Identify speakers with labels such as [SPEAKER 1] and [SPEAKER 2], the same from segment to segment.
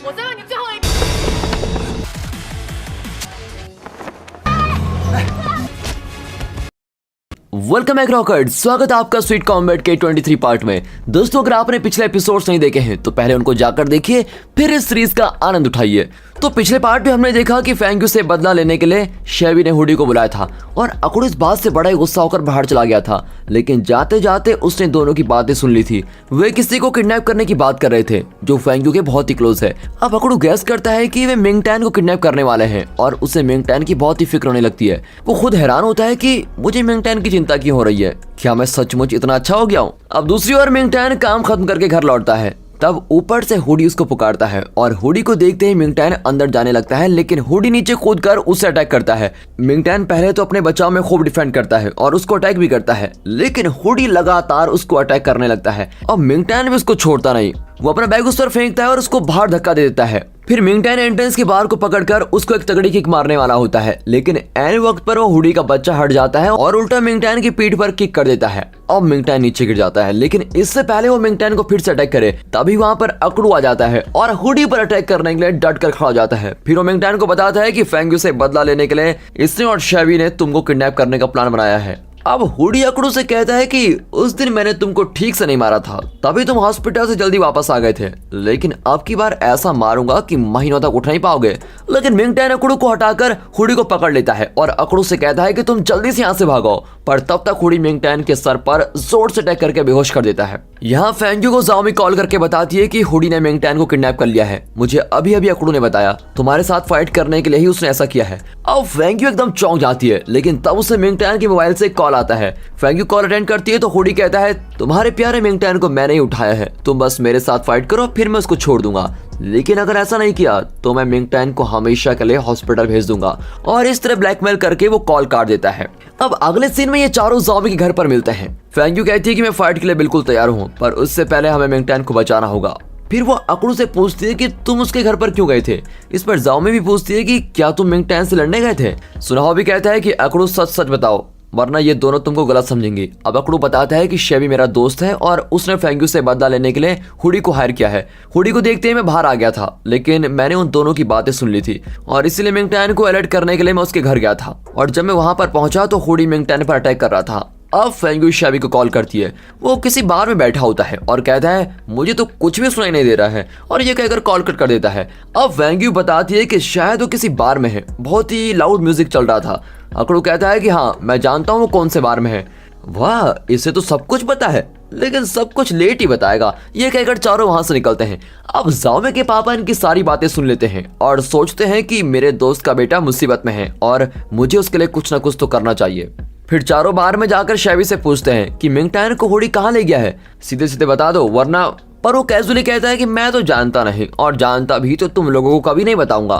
[SPEAKER 1] 我再问你最后一
[SPEAKER 2] वेलकम back rocket. स्वागत है आपका स्वीट कॉम्बैट के 23 पार्ट में। दोस्तों, अगर आपने पिछले एपिसोड्स नहीं देखे हैं तो पहले उनको जाकर देखिए, फिर इस सीरीज का आनंद उठाइए। तो पिछले पार्ट में हमने देखा कि फेंग्यू से बदला लेने के लिए शेबी ने हुडी को बुलाया था और अकुडू इस बात से बड़ा ही गुस्सा होकर बाहर चला गया था। लेकिन जाते जाते उसने दोनों की बातें सुन ली थी। वे किसी को किडनैप करने की बात कर रहे थे जो फेंग्यू के बहुत ही क्लोज है। अब अकुडू गैस करता है कि वे मिंगटैन को किडनैप करने वाले हैं और उसे मिंगटैन की बहुत ही फिक्र होने लगती है। वो खुद हैरान होता है कि मुझे मिंगटैन की चिंता क्यों हो रही है, क्या मैं सचमुच इतना अच्छा हो गया हूँ। अब दूसरी ओर मिंगटैन काम खत्म करके घर लौटता है। तब ऊपर से हुडी उसको पुकारता है और हुडी को देखते ही मिंगटैन अंदर जाने लगता है, लेकिन हुडी नीचे कूदकर उसे अटैक करता है। मिंगटैन पहले तो अपने बचाव में खूब डिफेंड करता है और उसको अटैक भी करता है, लेकिन हुडी लगातार उसको अटैक करने लगता है और मिंगटैन भी उसको छोड़ता नहीं। वो अपना बैग उस पर फेंकता है और उसको बाहर धक्का दे देता है। फिर मिंगटैन एंट्रेंस के बाहर को पकड़कर उसको एक तगड़ी किक मारने वाला होता है, लेकिन ऐन वक्त पर वो हुडी का बच्चा हट जाता है और उल्टा मिंगटैन की पीठ पर किक कर देता है। अब मिंगटैन नीचे गिर जाता है, लेकिन इससे पहले वो मिंगटैन को फिर से अटैक करे तभी वहां पर अकुडू आ जाता है और हुडी पर अटैक करने के लिए डट कर खड़ा हो जाता है। फिर वो मिंगटैन को बताता है कि फेंग्यू से बदला लेने के लिए इसने और शेबी ने तुमको किडनैप करने का प्लान बनाया है। अब हुडी अकुडू से कहता है कि उस दिन मैंने तुमको ठीक से नहीं मारा था, तभी तुम हॉस्पिटल से जल्दी वापस आ गए थे, लेकिन अब की बार ऐसा मारूंगा कि महीनों तक उठ नहीं पाओगे। लेकिन मिंगटैन अकुडू को हटाकर हुडी को पकड़ लेता है और अकुडू से कहता है कि तुम जल्दी से यहाँ से भागो, पर तब तक हुडी मिंगटैन के सर पर जोर से अटैक करके बेहोश कर देता है। यहाँ फेंग्यू को जाओमी कॉल करके बताती है कि हुडी ने मिंगटैन को किडनैप कर लिया है। मुझे अभी अभी अकुडू ने बताया, तुम्हारे साथ फाइट करने के लिए ही उसने ऐसा किया है। अब फेंग्यू एकदम चौंक जाती है, लेकिन तब उसे मिंगटैन के मोबाइल से कॉल आता है। फेंग्यू कॉल अटेंड करती है तो हुडी कहता है, तुम्हारे प्यारे मिंगटैन को मैंने ही उठाया है, तुम बस मेरे साथ फाइट करो, फिर मैं उसको छोड़ दूंगा। लेकिन अगर ऐसा नहीं किया तो मैं मिंगटैन को हमेशा के लिए हॉस्पिटल भेज दूंगा। और इस तरह ब्लैकमेल करके वो कॉल काट देता है। अब अगले सीन में ये चारों ज़ॉम्बी के घर पर मिलते हैं। फेंग्यू कहती है कि मैं फाइट के लिए बिल्कुल तैयार हूँ, पर उससे पहले हमें मिंगटैन को बचाना होगा। फिर वो अकुडू से पूछती है कि तुम उसके घर पर क्यों गए थे। इस पर जाओमी भी पूछती है कि क्या तुम मिंगटैन से लड़ने गए थे। सुनाओ भी कहता है कि अकुडू सच सच बताओ, वरना ये दोनों तुमको गलत समझेंगे। अब अकुडू बताता है कि शेबी मेरा दोस्त है और उसने फेंग्यू से बदला लेने के लिए हुडी को हायर किया है। हुडी को देखते ही मैं बाहर आ गया था, लेकिन मैंने उन दोनों की बातें सुन ली थी और इसीलिए मिंगटैन को अलर्ट करने के लिए मैं उसके घर गया था। और जब मैं वहां पर पहुंचा तो हुडी मिंगटैन पर अटैक कर रहा था। अब फेंग्यू शेबी को कॉल करती है। वो किसी बार में बैठा होता है और कहता है, मुझे तो कुछ भी सुनाई नहीं दे रहा है, और ये कहकर कॉल कट कर देता है। अब फेंग्यू बताती है कि शायद वो किसी बार में है, बहुत ही लाउड म्यूजिक चल रहा था। अकुडू कहता है कि हाँ मैं जानता हूँ वो कौन से बार में है। वाह, इसे तो सब कुछ पता है, लेकिन सब कुछ लेट ही बताएगा। ये कहकर चारों वहां से निकलते हैं। अब जाओमे के पापा इनकी सारी बातें सुन लेते हैं और सोचते हैं कि मेरे दोस्त का बेटा मुसीबत में है और मुझे उसके लिए कुछ ना कुछ तो करना चाहिए। फिर चारों बार में जाकर शेबी से पूछते हैं कि मिंगटैन को हुडी कहाँ ले गया है, सीधे सीधे बता दो वरना। पर वो कैजुअली कहता है कि मैं तो जानता नहीं, और जानता भी तो तुम लोगों को कभी नहीं बताऊंगा।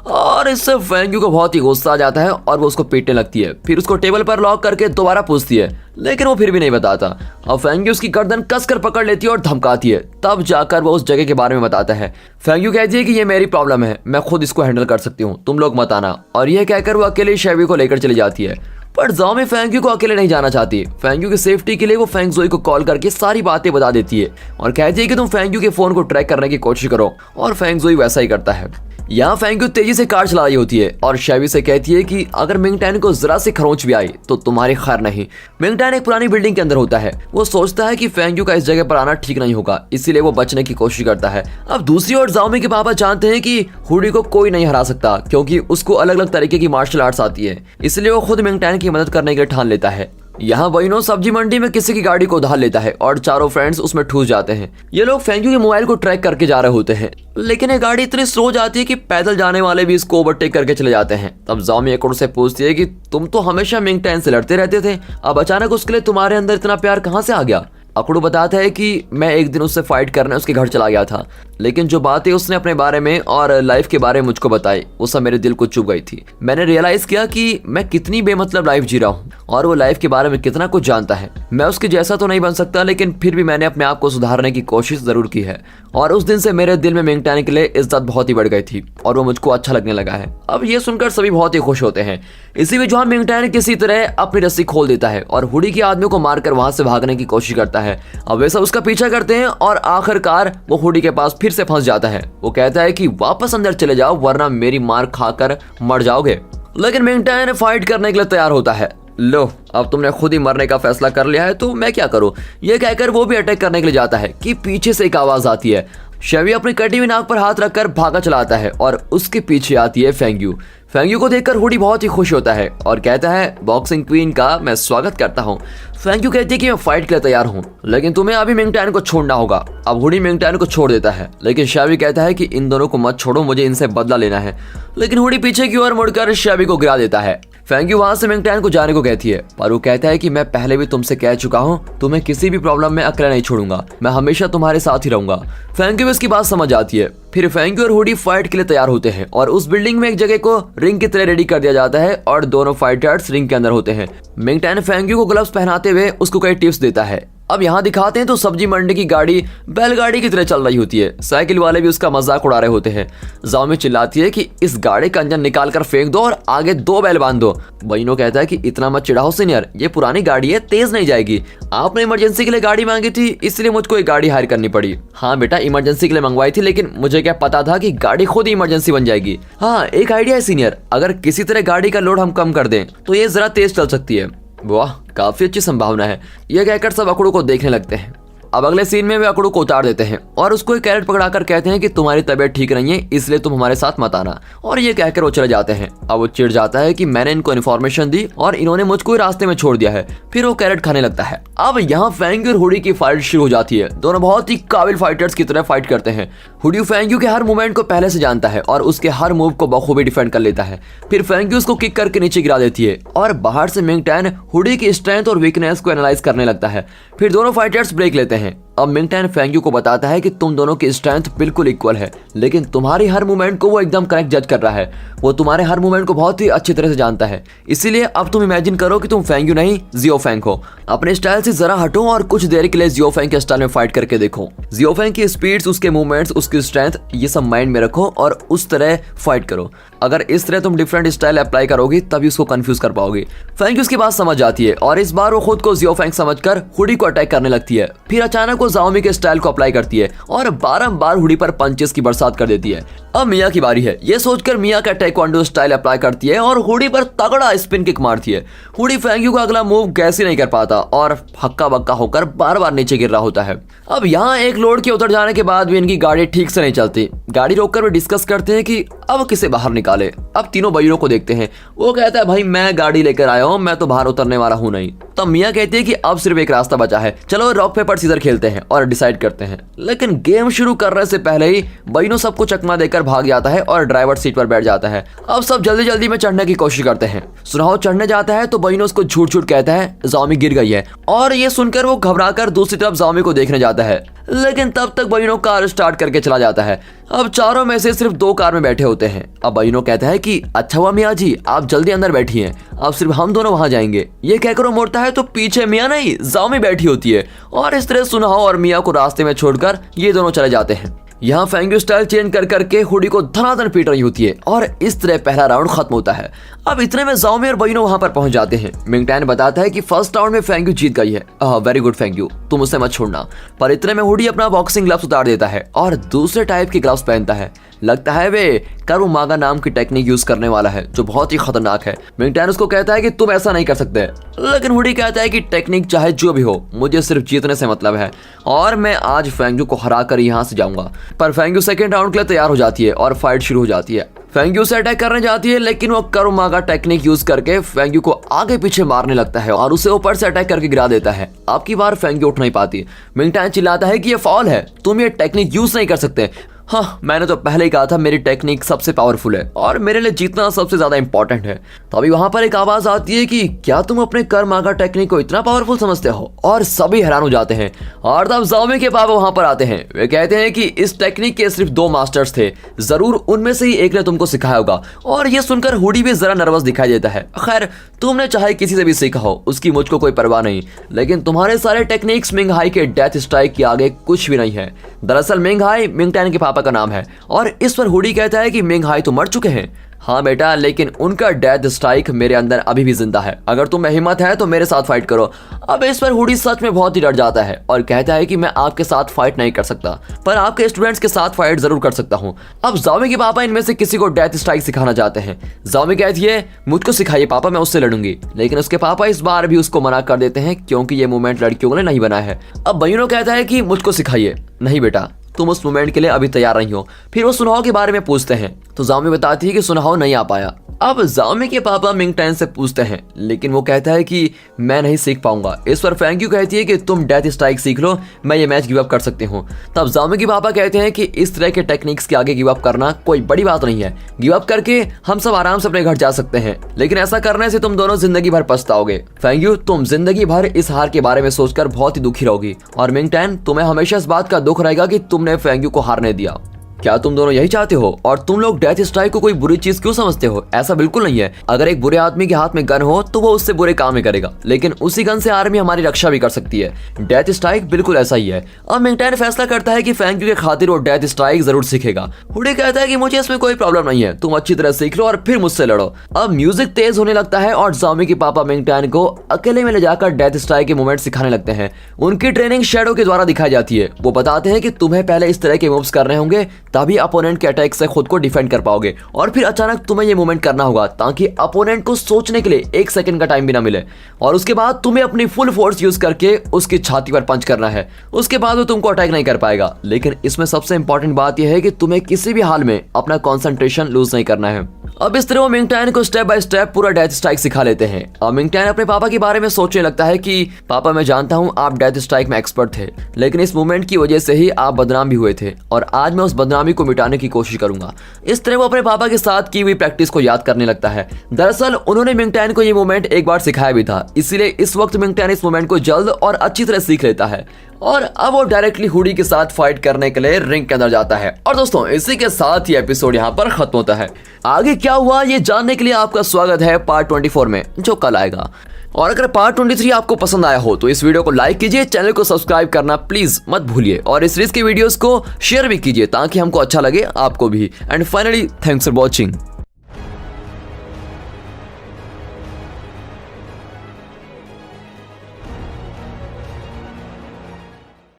[SPEAKER 2] और इससे फेंग्यू को बहुत ही गुस्सा आ जाता है और वो उसको पीटने लगती है। फिर उसको टेबल पर लॉक करके दोबारा पूछती है, लेकिन वो फिर भी नहीं बताता। अब फेंग्यू उसकी गर्दन कसकर पकड़ लेती है और धमकाती है। तब जाकर वो उस जगह के बारे में बताता है। फेंग्यू कहती है कि ये मेरी प्रॉब्लम है, मैं खुद इसको हैंडल कर सकती हूँ, तुम लोग मत आना। और यह कहकर वो अकेले शेबी को लेकर चली जाती है। पर जाओमी फेंग्यू को अकेले नहीं जाना चाहती। फेंग्यू की सेफ्टी के लिए वो फेंगजोई को कॉल करके सारी बातें बता देती है और कहती है कि तुम फेंग्यू के फोन को ट्रैक करने की कोशिश करो, और फेंगजोई वैसा ही करता है। यहाँ फेंग्यू तेजी से कार चला रही होती है और शेबी से कहती है कि अगर मिंगटैन को जरा से खरोंच भी आई तो तुम्हारी खैर नहीं। मिंगटैन एक पुरानी बिल्डिंग के अंदर होता है। वो सोचता है कि फेंग्यू का इस जगह पर आना ठीक नहीं होगा, इसीलिए वो बचने की कोशिश करता है। अब दूसरी ओर जाओमी के पापा जानते हैं कि हुडी को कोई नहीं हरा सकता, क्योंकि उसको अलग अलग तरीके की मार्शल आर्ट्स आती है, इसलिए वो खुद मिंगटैन की मदद करने के लिए ठान लेता है। यहाँ वहीनो सब्जी मंडी में किसी की गाड़ी को उधार लेता है और चारों फ्रेंड्स उसमें ठूस जाते हैं। ये लोग फेंग्यू के मोबाइल को ट्रैक करके जा रहे होते हैं, लेकिन ये गाड़ी इतनी स्लो जाती है कि पैदल जाने वाले भी इसको ओवरटेक करके चले जाते हैं। तब जाओमी अकुडू से पूछती है कि तुम तो हमेशा मिंगटैन से लड़ते रहते थे, अब अचानक उसके लिए तुम्हारे अंदर इतना प्यार कहाँ से आ गया। अकुडू बताता है कि मैं एक दिन उससे फाइट करने उसके घर चला गया था, लेकिन जो बातें उसने अपने बारे में और लाइफ के बारे में मुझको बताई वो सब मेरे दिल को चुभ गई थी। मैंने रियलाइज किया कि मैं कितनी बेमतलब लाइफ जी रहा हूँ और वो लाइफ के बारे में कितना कुछ जानता है। मैं उसके जैसा तो नहीं बन सकता, लेकिन फिर भी मैंने अपने आप को सुधारने की कोशिश जरूर की है। और उस दिन से मेरे दिल में मिंगटैन के लिए इज्जत बहुत ही बढ़ गई थी और वो मुझको अच्छा लगने लगा है। अब ये सुनकर सभी बहुत ही खुश होते हैं। इसी बीच जहाँ मिंगटैन किसी तरह अपनी रस्सी खोल देता है और हुडी के आदमी को मारकर वहां से भागने की कोशिश करता है। है। अब वे सब उसका पीछा करते हैं और आखिरकार वो हुडी के पास फिर से फंस जाता है। वो कहता है कि वापस अंदर चले जाओ वरना मेरी मार खाकर मर जाओगे। लेकिन मिंगटैन फाइट करने के लिए तैयार होता है। लो, अब तुमने खुद ही मरने का फैसला कर लिया है तो मैं क्या करूं? ये कहकर वो भी अटैक करने के लिए जाता है कि पीछे से एक आवाज आती है। शेवी अपनी कटी हुई नाक पर हाथ रखकर भागा चलाता है और उसके पीछे आती है फेंग्यू। फेंग्यू को देखकर हुडी बहुत ही खुश होता है और कहता है बॉक्सिंग क्वीन का मैं स्वागत करता हूँ। फेंग्यू कहती है कि मैं फाइट के लिए तैयार हूँ लेकिन तुम्हें अभी मिंगटैन को छोड़ना होगा। अब हुडी मिंगटैन को छोड़ देता है लेकिन शेवी कहता है कि इन दोनों को मत छोड़ो, मुझे इनसे बदला लेना है। लेकिन हुडी पीछे की ओर मुड़कर शेवी को गिरा देता है। फेंग्यू वहां से मिंगटैन को जाने को कहती है पर वो कहता है कि मैं पहले भी तुमसे कह चुका हूँ, तुम्हें किसी भी प्रॉब्लम में अकेला नहीं छोड़ूंगा, मैं हमेशा तुम्हारे साथ ही रहूंगा। फेंग्यू इसकी बात समझ आती है। फिर फेंग्यू और हुडी फाइट के लिए तैयार होते हैं और उस बिल्डिंग में एक जगह को रिंग की तरह रेडी कर दिया जाता है और दोनों फाइटर्स रिंग के अंदर होते हैं। मिंगटैन फेंग्यू को ग्लव्स पहनाते हुए उसको कई टिप्स देता है। अब यहाँ दिखाते हैं तो सब्जी मंडी की गाड़ी बैलगाड़ी की तरह चल रही होती है। साइकिल वाले भी उसका मजाक उड़ा रहे होते हैं। जाओमी चिल्लाती है कि इस गाड़ी का इंजन निकाल कर फेंक दो और आगे 2 बैल बांध दो। बइनो कहता है कि इतना मत चिढ़ाओ सीनियर, ये पुरानी गाड़ी है, तेज नहीं जाएगी। आपने इमरजेंसी के लिए गाड़ी मांगी थी इसलिए मुझको एक गाड़ी हायर करनी पड़ी। हाँ बेटा, इमरजेंसी के लिए मंगवाई थी लेकिन मुझे क्या पता था कि गाड़ी खुद ही इमरजेंसी बन जाएगी। हाँ, एक आइडिया है सीनियर, अगर किसी तरह गाड़ी का लोड हम कम कर दें तो ये जरा तेज चल सकती है। वाह, काफी अच्छी संभावना है। यह कहकर सब अकड़ू को देखने लगते हैं। अब अगले सीन में वे अकड़ू को उतार देते हैं और उसको एक कैरेट पकड़ाकर कहते हैं कि तुम्हारी तबीयत ठीक नहीं है इसलिए तुम हमारे साथ मत आना, और ये कहकर वो चले जाते हैं। अब वो चिढ़ जाता है कि मैंने इनको इन्फॉर्मेशन दी और इन्होंने मुझको ही रास्ते में छोड़ दिया है। फिर वो कैरेट खाने लगता है। अब यहाँ फेंग्यू और हुडी की फाइट शुरू हो जाती है। दोनों बहुत ही काबिल फाइटर्स की तरह फाइट करते हैं। हुडी फेंग्यू के हर मूवमेंट को पहले से जानता है और उसके हर मूव को बखूबी डिफेंड कर लेता है। फिर फेंग्यू उसको किक करके नीचे गिरा देती है और बाहर से मिंगटैन हुडी की स्ट्रेंथ और वीकनेस को एनालाइज करने लगता है। फिर दोनों फाइटर्स ब्रेक लेते हैं। अब मिंगटैन फेंग्यू को बताता है कि तुम दोनों की स्ट्रेंथ बिल्कुल इक्वल है लेकिन तुम्हारी हर मूवमेंट को वो एकदम करेक्ट जज कर रहा है। वो तुम्हारे हर मूवमेंट को बहुत ही अच्छी तरह से जानता है, इसीलिए अब तुम इमेजिन करो कि तुम फेंग्यू नहीं जियोफेंग हो। अपने स्टाइल से जरा हटो और कुछ देर के लिए जियोफेंग के स्टाइल में फाइट करके देखो। जियोफेंग की स्पीड्स, उसके मूवमेंट्स, उसकी स्ट्रेंथ, ये सब माइंड में रखो और उस तरह फाइट करो। अगर इस तरह तुम डिफरेंट स्टाइल अप्लाई करोगी तभी उसको कंफ्यूज कर पाओगी। फेंग्यू उसकी बात समझ जाती है और इस बार वो खुद को जियोफेंग समझकर हुडी को अटैक करने लगती है। फिर अचानक वो जाओमी के स्टाइल को अप्लाई करती है और बारंबार हुडी पर पंचेस की बरसात कर देती है। अब मिया की बारी है। ये सोचकर मिया का टेक्वांडो स्टाइल अप्लाई करती है और हुडी पर तगड़ा स्पिन किक मारती है। हुडी फेंग्यू का अगला मूव गैस ही नहीं कर पाता और हक्का बक्का होकर बार बार नीचे गिर रहा होता है। अब यहाँ एक लोड के उतर जाने के बाद भी इनकी गाड़ी ठीक से नहीं चलती। गाड़ी रोककर वे डिस्कस करते हैं कि अब किसे बाहर निकाले। अब तीनों भाइयों को देखते हैं। वो कहता है भाई मैं गाड़ी लेकर आया हूँ, मैं तो बाहर उतरने वाला हूँ नहीं। तब मिया कहती है कि अब सिर्फ एक रास्ता बचा है, चलो रॉक पेपर सीजर खेलते हैं और डिसाइड करते हैं। लेकिन गेम शुरू करने से पहले ही बइनो सबको चकमा देकर भाग जाता है और ड्राइवर सीट पर बैठ जाता है। अब सब जल्दी जल्दी में चढ़ने की कोशिश करते हैं। सुनाओ चढ़ने जाता है तो बइनो उसको झूठ झूठ कहता है जाओमी गिर गई है, और ये सुनकर वो घबराकर दूसरी तरफ जाओमी को देखने जाता है। लेकिन तब तक बइनो कार स्टार्ट करके चला जाता है। अब चारों में से सिर्फ 2 कार में बैठे होते हैं। अब बइनो कहता है कि अच्छा हुआ मियाँ जी आप जल्दी अंदर बैठिए, अब सिर्फ हम दोनों वहां जाएंगे। ये कहकर वो मोड़ता है तो पीछे मियाँ नहीं जाओमी बैठी होती है और इस तरह सुनाओ और मियाँ को रास्ते में छोड़कर ये दोनों चले जाते हैं। यहाँ फेंग्यू स्टाइल चेंज कर करके हुडी को धनाधन पीट रही होती है और इस तरह पहला राउंड खत्म होता है। अब इतने में जाओमी और बइनो वहां पर पहुंच जाते हैं। मिंगटैन बताता है कि फर्स्ट राउंड में फेंग्यू जीत गई है। वेरी गुड फेंग्यू, तुम उसे मत छोड़ना। पर इतने में हुडी अपना बॉक्सिंग ग्लव्स उतार देता है और दूसरे टाइप के ग्लव्स पहनता है। लगता है वे करुमागा नाम की टेक्निक यूज करने वाला है जो बहुत ही खतरनाक है। मिंगटैन उसको कहता है कि तुम ऐसा नहीं कर सकते, लेकिन हुडी कहता है कि टेक्निक चाहे जो भी हो मुझे सिर्फ जीतने से मतलब है और मैं आज फेंग्यू को हरा कर यहाँ से जाऊंगा। पर फेंग्यू सेकेंड राउंड के लिए तैयार हो जाती है और फाइट शुरू हो जाती है। फेंग्यू से अटैक करने जाती है लेकिन वो करुमागा टेक्निक यूज करके फेंग्यू को आगे पीछे मारने लगता है और उसे ऊपर से अटैक करके गिरा देता है। अब की बार फेंग्यू उठ नहीं पाती। मिंगटैन चिल्लाता है कि ये फॉल है, तुम ये टेक्निक यूज नहीं कर सकते। हाँ, मैंने तो पहले ही कहा था मेरी टेक्निक सबसे पावरफुल है और मेरे लिए जीतना सबसे ज्यादा इंपॉर्टेंट है। तो अभी वहां पर एक आवाज आती है कि क्या तुम अपने कर्मागा टेक्निक को इतना पावरफुल समझते हो, और सभी हैरान हो जाते हैं। और तब जाओमी के पापा वहां पर आते हैं। वे कहते हैं कि इस टेक्निक के सिर्फ 2 मास्टर्स थे, जरूर उनमें से ही एक ने तुमको सिखाया होगा। और ये सुनकर हुडी भी जरा नर्वस दिखाई देता है। खैर तुमने चाहे किसी से भी सीखा हो उसकी मुझको कोई परवाह नहीं, लेकिन तुम्हारे सारे टेक्निक्स मिंग हाई के डेथ स्ट्राइक के आगे कुछ भी नहीं है। दरअसल मिंग हाई मिंगटैन के पापा का नाम है और इस पर हुडी कहता है कि मिंग हाई तो मर चुके हैं। हाँ बेटा, लेकिन उनका डेथ स्ट्राइक मेरे अंदर अभी भी जिंदा है। अगर तुम्हें हिम्मत है तो मेरे साथ फाइट करो। अब इस पर हुडी सच में बहुत ही डर जाता है और कहता है कि मैं आपके साथ फाइट नहीं कर सकता, पर आपके स्टूडेंट्स के साथ फाइट जरूर कर सकता हूँ। अब जाओमी के पापा इनमें से किसी को डेथ स्ट्राइक सिखाना चाहते हैं। जाओमी कहती है मुझको सिखाइए पापा, मैं उससे लड़ूंगी। लेकिन उसके पापा इस बार भी उसको मना कर देते हैं क्योंकि ये मूवमेंट लड़कियों ने नहीं बना है। अब बयूनो कहता है कि मुझको सिखाइए। नहीं बेटा, तुम उस मोमेंट के लिए अभी तैयार नहीं हो। फिर वो सुनहाओ के बारे में पूछते हैं तो जाओमी बताती है कि सुनहाओ नहीं आ पाया। अब जाओमी के पापा मिंगटैन से पूछते हैं, लेकिन वो कहता है कि मैं नहीं सीख पाऊंगा। इस पर फैंक्यू कहती है कि तुम डेथ स्ट्राइक सीख लो, मैं ये मैच गिव अप कर सकती हूँ। तब जाओमी के पापा कहते हैं कि इस तरह के टेक्निक्स के आगे गिव अप करना कोई बड़ी बात नहीं है। गिव अप करके हम सब आराम से अपने घर जा सकते हैं, लेकिन ऐसा करने से तुम दोनों जिंदगी भर पछताओगे। फैंक्यू, तुम जिंदगी भर इस हार के बारे में सोचकर बहुत ही दुखी रहोगी और मिंगटैन, तुम्हें हमेशा इस बात का दुख रहेगा कि तुमने फैंक्यू को हारने दिया। क्या तुम दोनों यही चाहते हो? और तुम लोग डेथ स्ट्राइक को कोई बुरी चीज क्यों समझते हो? ऐसा बिल्कुल नहीं है। अगर एक बुरे आदमी के हाथ में गन हो तो वो उससे बुरे काम ही करेगा, लेकिन उसी गन से आर्मी हमारी रक्षा भी कर सकती है। डेथ स्ट्राइक बिल्कुल ऐसा ही है। अब मिंगटैन फैसला करता है कि फैंक्यू के खातिर वो डेथ स्ट्राइक जरूर सीखेगा। हुडी कहता है कि मुझे इसमें कोई प्रॉब्लम नहीं है, तुम अच्छी तरह सीख लो और फिर मुझसे लड़ो। अब म्यूजिक तेज होने लगता है और जाओमी के पापा मिंगटैन को अकेले में ले जाकर डेथ स्ट्राइक के मूवमेंट सिखाने लगते हैं। उनकी ट्रेनिंग शैडो के द्वारा दिखाई जाती है। वो बताते हैं कि तुम्हें पहले इस तरह के मूव्स करने होंगे, तभी अपोनेंट के अटैक से खुद को डिफेंड कर पाओगे, और फिर अचानक तुम्हें ये मूवमेंट करना होगा ताकि अपोनेंट को सोचने के लिए 1 सेकंड का टाइम भी ना मिले, और उसके बाद तुम्हें अपनी फुल फोर्स यूज करके उसकी छाती पर पंच करना है। उसके बाद वो तुमको अटैक नहीं कर पाएगा। लेकिन इसमें सबसे इंपॉर्टेंट बात यह है कि तुम्हें किसी भी हाल में अपना कंसंट्रेशन लूज नहीं करना है। अब इस तरह वो मिंगटैन को स्टेप बाय स्टेप पूरा डेथ स्ट्राइक सिखा लेते हैं। अब मिंगटैन अपने पापा के बारे में सोचने लगता है कि पापा, मैं जानता हूँ आप डेथ स्ट्राइक में एक्सपर्ट थे, लेकिन इस मूवमेंट की वजह से ही आप बदनाम भी हुए थे, और आज मैं उस बदनामी को मिटाने की कोशिश करूंगा। इस तरह वो अपने पापा के साथ की हुई प्रैक्टिस को याद करने लगता है। दरअसल उन्होंने मिंगटैन को ये मूवमेंट एक बार सिखाया भी था, इसीलिए इस वक्त मिंगटैन इस मूवमेंट को जल्द और अच्छी तरह सीख लेता है, और अब वो डायरेक्टली हुडी के साथ फाइट करने के लिए रिंग के अंदर जाता है। और दोस्तों, इसी के साथ ये एपिसोड यहाँ पर खत्म होता है। आगे क्या हुआ ये जानने के लिए आपका स्वागत है पार्ट 24 में, जो कल आएगा। और अगर पार्ट 23 आपको पसंद आया हो तो इस वीडियो को लाइक कीजिए, चैनल को सब्सक्राइब करना प्लीज मत भूलिए, और इस सीरीज के वीडियोस को शेयर भी कीजिए ताकि हमको अच्छा लगे, आपको भी। And finally, thanks for watching.